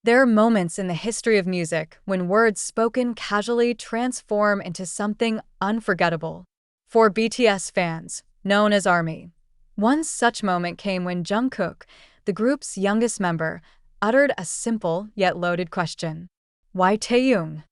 There are moments in the history of music when words spoken casually transform into something unforgettable. For BTS fans, known as ARMY, one such moment came when Jungkook, the group's youngest member, uttered a simple yet loaded question. Why Taehyung?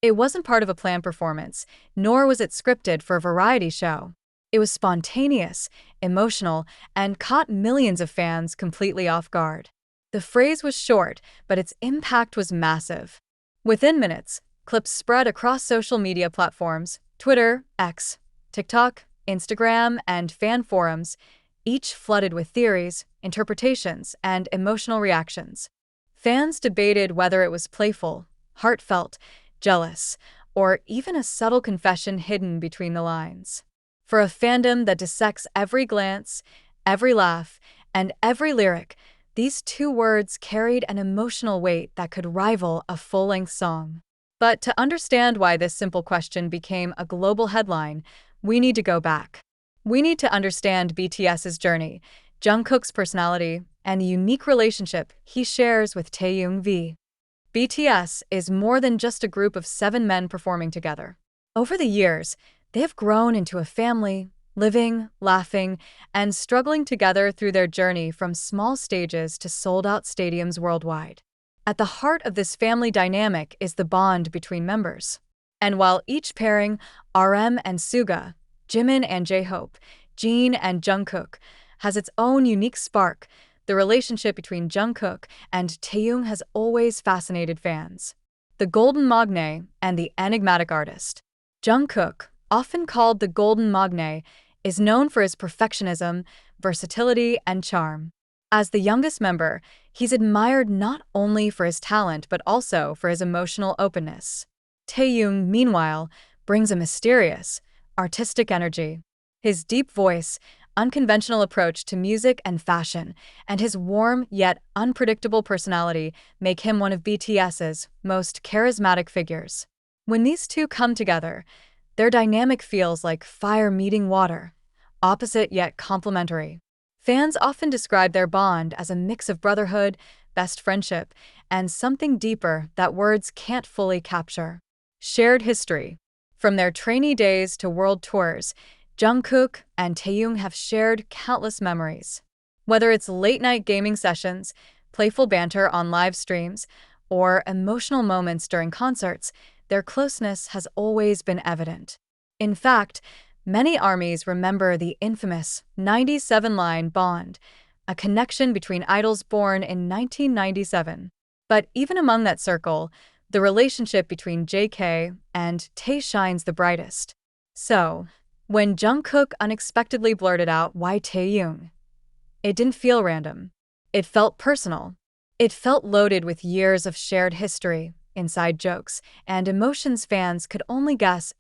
It wasn't part of a planned performance, nor was it scripted for a variety show. It was spontaneous, emotional, and caught millions of fans completely off guard. The phrase was short, but its impact was massive. Within minutes, clips spread across social media platforms, Twitter, X, TikTok, Instagram, and fan forums, each flooded with theories, interpretations, and emotional reactions. Fans debated whether it was playful, heartfelt, jealous, or even a subtle confession hidden between the lines. For a fandom that dissects every glance, every laugh, and every lyric, these two words carried an emotional weight that could rival a full-length song. But to understand why this simple question became a global headline, we need to go back. We need to understand BTS's journey, Jungkook's personality, and the unique relationship he shares with Taehyung V. BTS is more than just a group of 7 men performing together. Over the years, they have grown into a family, living, laughing, and struggling together through their journey from small stages to sold-out stadiums worldwide. At the heart of this family dynamic is the bond between members. And while each pairing, RM and Suga, Jimin and J-Hope, Jin and Jungkook, has its own unique spark, the relationship between Jungkook and Taehyung has always fascinated fans. The Golden Magne and the enigmatic artist. Jungkook, often called the Golden Magne, is known for his perfectionism, versatility, and charm. As the youngest member, he's admired not only for his talent but also for his emotional openness. Taehyung, meanwhile, brings a mysterious, artistic energy. His deep voice, unconventional approach to music and fashion, and his warm yet unpredictable personality make him one of BTS's most charismatic figures. When these two come together, their dynamic feels like fire meeting water, opposite yet complementary. Fans often describe their bond as a mix of brotherhood, best friendship, and something deeper that words can't fully capture. Shared history. From their trainee days to world tours, Jungkook and Taehyung have shared countless memories. Whether it's late-night gaming sessions, playful banter on live streams, or emotional moments during concerts, their closeness has always been evident. In fact, many armies remember the infamous 97-line bond, a connection between idols born in 1997. But even among that circle, the relationship between JK and Tae shines the brightest. So, when Jungkook unexpectedly blurted out "Why Taehyung?", it didn't feel random. It felt personal. It felt loaded with years of shared history, inside jokes, and emotions fans could only guess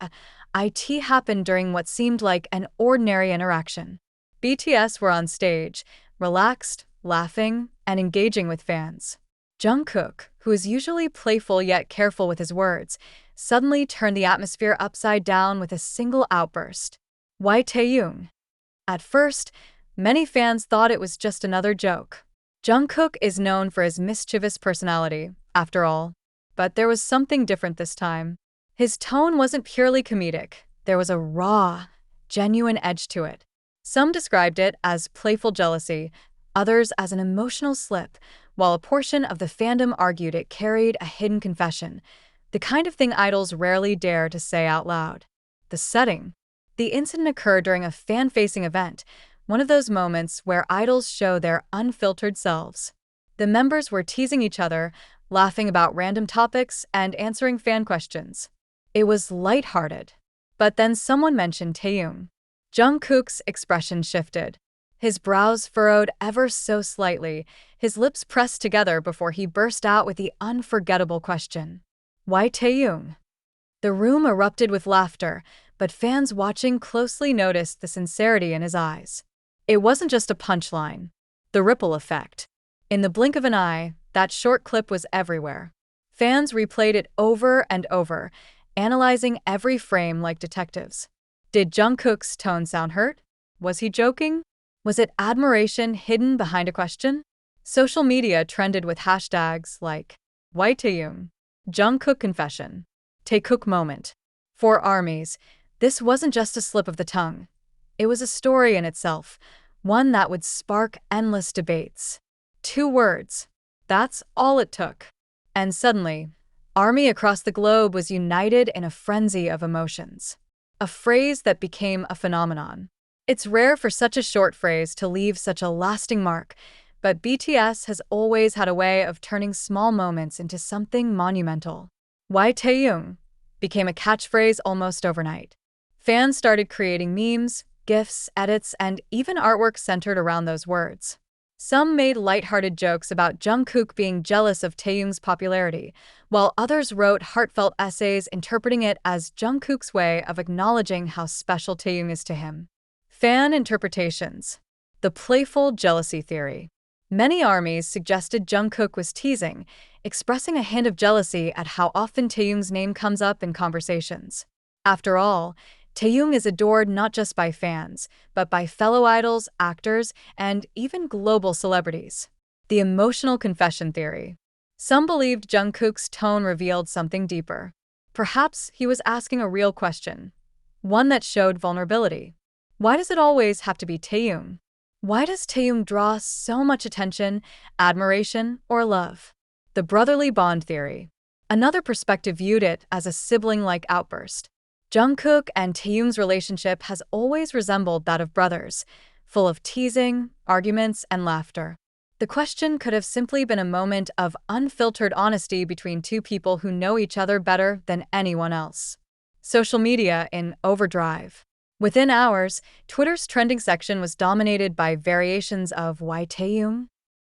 it happened during what seemed like an ordinary interaction. BTS were on stage, relaxed, laughing, and engaging with fans. Jungkook, who is usually playful yet careful with his words, suddenly turned the atmosphere upside down with a single outburst. Why Taehyung? At first, many fans thought it was just another joke. Jungkook is known for his mischievous personality, after all. But there was something different this time. His tone wasn't purely comedic. There was a raw, genuine edge to it. Some described it as playful jealousy, others as an emotional slip, while a portion of the fandom argued it carried a hidden confession, the kind of thing idols rarely dare to say out loud. The setting. The incident occurred during a fan-facing event, one of those moments where idols show their unfiltered selves. The members were teasing each other, laughing about random topics, and answering fan questions. It was lighthearted. But then someone mentioned Taehyung. Jungkook's expression shifted. His brows furrowed ever so slightly, his lips pressed together before he burst out with the unforgettable question. Why Taehyung? The room erupted with laughter, but fans watching closely noticed the sincerity in his eyes. It wasn't just a punchline. The ripple effect. In the blink of an eye, that short clip was everywhere. Fans replayed it over and over, analyzing every frame like detectives. Did Jungkook's tone sound hurt? Was he joking? Was it admiration hidden behind a question? Social media trended with hashtags like Why Taehyung? Jungkook confession. Taekook moment. For armies, this wasn't just a slip of the tongue. It was a story in itself, one that would spark endless debates. 2 words. That's all it took. And suddenly, army across the globe was united in a frenzy of emotions. A phrase that became a phenomenon. It's rare for such a short phrase to leave such a lasting mark, but BTS has always had a way of turning small moments into something monumental. Why Taehyung became a catchphrase almost overnight. Fans started creating memes, GIFs, edits, and even artwork centered around those words. Some made lighthearted jokes about Jungkook being jealous of Taehyung's popularity, while others wrote heartfelt essays interpreting it as Jungkook's way of acknowledging how special Taehyung is to him. Fan interpretations. The playful jealousy theory. Many armies suggested Jungkook was teasing, expressing a hint of jealousy at how often Taehyung's name comes up in conversations. After all, Taehyung is adored not just by fans, but by fellow idols, actors, and even global celebrities. The emotional confession theory. Some believed Jungkook's tone revealed something deeper. Perhaps he was asking a real question, one that showed vulnerability. Why does it always have to be Taehyung? Why does Taehyung draw so much attention, admiration, or love? The brotherly bond theory. Another perspective viewed it as a sibling-like outburst. Jungkook and Taehyung's relationship has always resembled that of brothers, full of teasing, arguments, and laughter. The question could have simply been a moment of unfiltered honesty between 2 people who know each other better than anyone else. Social media in overdrive. Within hours, Twitter's trending section was dominated by variations of Why Taehyung?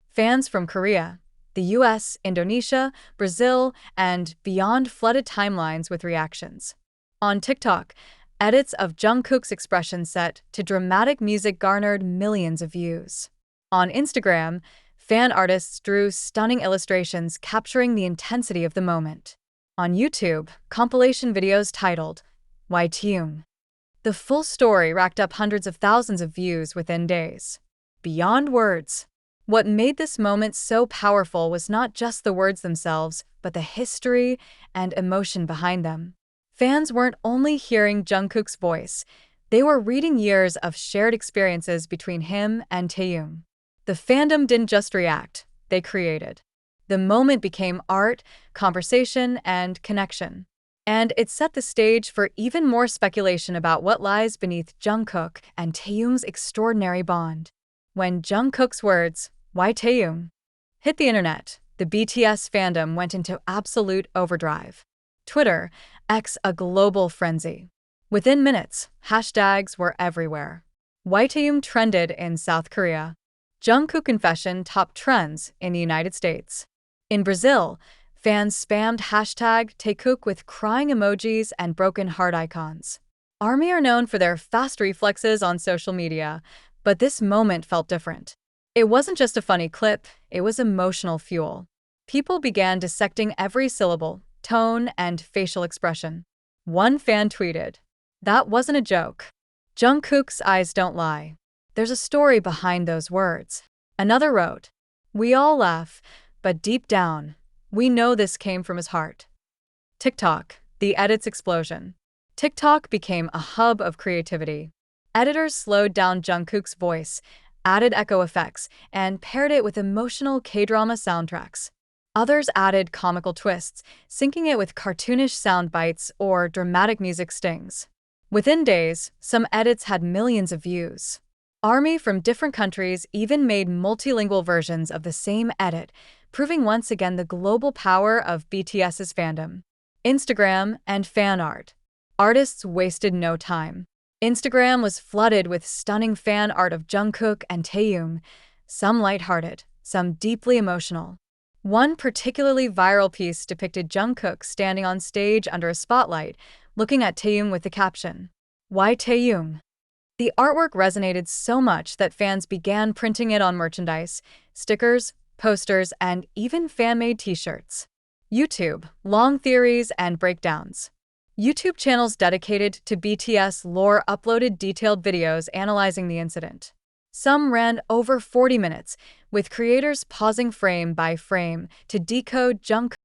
Fans from Korea, the US, Indonesia, Brazil, and beyond flooded timelines with reactions. On TikTok, edits of Jungkook's expression set to dramatic music garnered millions of views. On Instagram, fan artists drew stunning illustrations capturing the intensity of the moment. On YouTube, compilation videos titled Why Taehyung? The full story racked up hundreds of thousands of views within days. Beyond words. What made this moment so powerful was not just the words themselves, but the history and emotion behind them. Fans weren't only hearing Jungkook's voice, they were reading years of shared experiences between him and Taehyung. The fandom didn't just react, they created. The moment became art, conversation, and connection. And it set the stage for even more speculation about what lies beneath Jungkook and Taehyung's extraordinary bond. When Jungkook's words, "Why Taehyung?" hit the internet, the BTS fandom went into absolute overdrive. Twitter, X, a global frenzy. Within minutes, hashtags were everywhere. Why Taehyung trended in South Korea. Jungkook confession topped trends in the United States. In Brazil, fans spammed hashtag Taekook with crying emojis and broken heart icons. ARMY are known for their fast reflexes on social media, but this moment felt different. It wasn't just a funny clip, it was emotional fuel. People began dissecting every syllable, tone, and facial expression. One fan tweeted, "That wasn't a joke. Jungkook's eyes don't lie. There's a story behind those words." Another wrote, "We all laugh, but deep down, we know this came from his heart." TikTok, the edits explosion. TikTok became a hub of creativity. Editors slowed down Jungkook's voice, added echo effects, and paired it with emotional K-drama soundtracks. Others added comical twists, syncing it with cartoonish sound bites or dramatic music stings. Within days, some edits had millions of views. ARMY from different countries even made multilingual versions of the same edit, proving once again the global power of BTS's fandom. Instagram and fan art. Artists wasted no time. Instagram was flooded with stunning fan art of Jungkook and Taehyung, some lighthearted, some deeply emotional. One particularly viral piece depicted Jungkook standing on stage under a spotlight, looking at Taehyung with the caption, "Why Taehyung?" The artwork resonated so much that fans began printing it on merchandise, stickers, posters, and even fan-made t-shirts. YouTube, long theories and breakdowns. YouTube channels dedicated to BTS lore uploaded detailed videos analyzing the incident. Some ran over 40 minutes, with creators pausing frame by frame to decode Jungkook